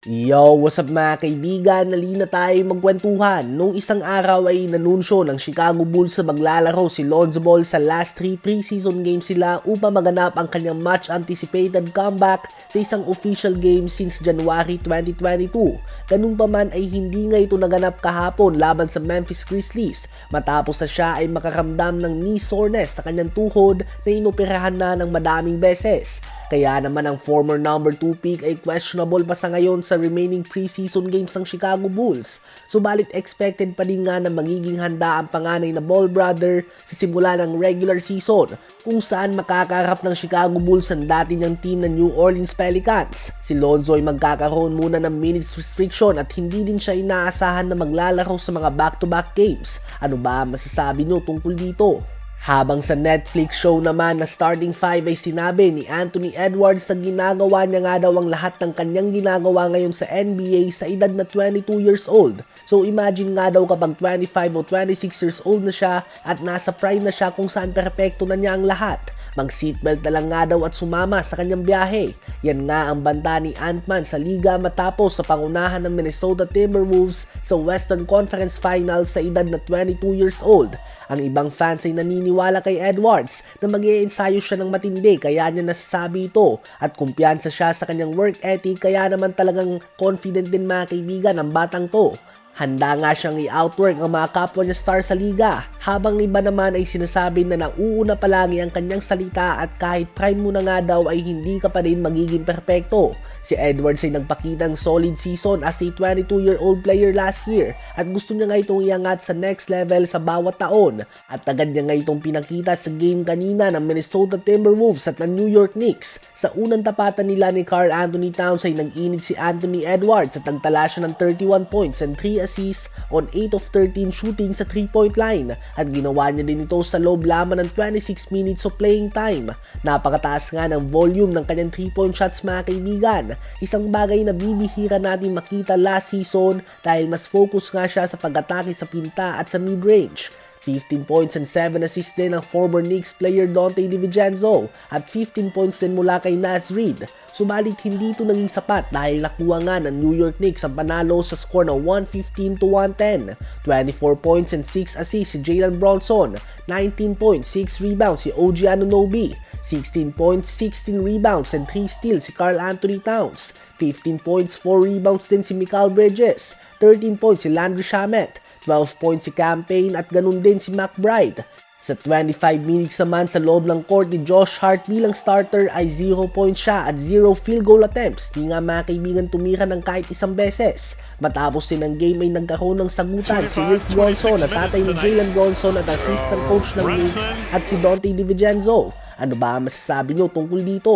Yo, what's up mga kaibigan? Nalina tayo magkwentuhan. Nung isang araw ay nanunsyo ng Chicago Bulls sa maglalaro si Lonzo Ball sa last 3 preseason games sila upang maganap ang kanyang much-anticipated comeback sa isang official game since January 2022. Ganun pa man ay hindi nga ito naganap kahapon laban sa Memphis Grizzlies matapos na siya ay makaramdam ng knee soreness sa kanyang tuhod na inoperahan na ng madaming beses. Kaya naman ang former number 2 pick ay questionable pa sa ngayon sa remaining preseason games ng Chicago Bulls. Subalit expected pa din nga na magiging handa ang panganay na Ball brother sa simula ng regular season kung saan makakaharap ng Chicago Bulls ang dati niyang team na New Orleans Pelicans. Si Lonzo ay magkakaroon muna ng minutes restriction at hindi din siya inaasahan na maglalaro sa mga back-to-back games. Ano ba ang masasabi niyo tungkol dito? Habang sa Netflix show naman na Starting 5 ay sinabi ni Anthony Edwards na ginagawa niya nga daw ang lahat ng kanyang ginagawa ngayon sa NBA sa edad na 22 years old. So imagine nga daw kapag 25 o 26 years old na siya at nasa prime na siya kung saan perpekto na niya ang lahat. Mag-seatbelt na lang nga daw at sumama sa kanyang biyahe. Yan nga ang banta ni Ant-Man sa liga matapos sa pangunahan ng Minnesota Timberwolves sa Western Conference Finals sa edad na 22 years old. Ang ibang fans ay naniniwala kay Edwards na mag-iensayo siya ng matindi kaya niya nasasabi ito at kumpiyansa siya sa kanyang work ethic kaya naman talagang confident din mga kaibigan ang batang to. Handa nga siyang i-outwork ang mga kapwa niya star sa liga, habang iba naman ay sinasabi na nauuna palagi ang kanyang salita at kahit prime mo na nga daw ay hindi ka pa rin magiging perpekto. Si Edwards ay nagpakitang solid season as a 22-year-old player last year at gusto niya nga itong iangat sa next level sa bawat taon at agad niya nga itong pinakita sa game kanina ng Minnesota Timberwolves at ng New York Knicks. Sa unang tapatan nila ni Karl Anthony Towns ay nag-init si Anthony Edwards at nagtala siya ng 31 points and 3 assists on 8 of 13 shooting sa 3-point line at ginawa niya din ito sa loob lamang ng 26 minutes of playing time. Napakataas nga ng volume ng kanyang 3-point shots mga kaibigan. Isang bagay na bibihira natin makita last season dahil mas focus nga siya sa pag-atake sa pinta at sa mid-range. 15 points and 7 assists din ang former Knicks player Donte DiVincenzo at 15 points din mula kay Naz Reid. Subalit hindi ito naging sapat dahil nakuha nga ng New York Knicks ang panalo sa score na 115-110. 24 points and 6 assists si Jalen Bronson, 19 points, 6 rebounds si OG Anunoby, 16 points, 16 rebounds and 3 steals si Karl Anthony Towns, 15 points, 4 rebounds din si Mikal Bridges, 13 points si Landry Shamet, 12 points si Campaign at ganun din si McBride. Sa 25 minutes naman sa loob ng court ni Josh Hart bilang starter ay 0 points siya at 0 field goal attempts. Di nga mga kaibigan tumira ng kahit isang beses. Matapos din ang game ay nagkaroon ng sagutan si Rick Bronson na tatay ni Jalen Bronson at assistant coach ng Knicks at si Donte DiVincenzo. Ano ba ang masasabi nyo tungkol dito?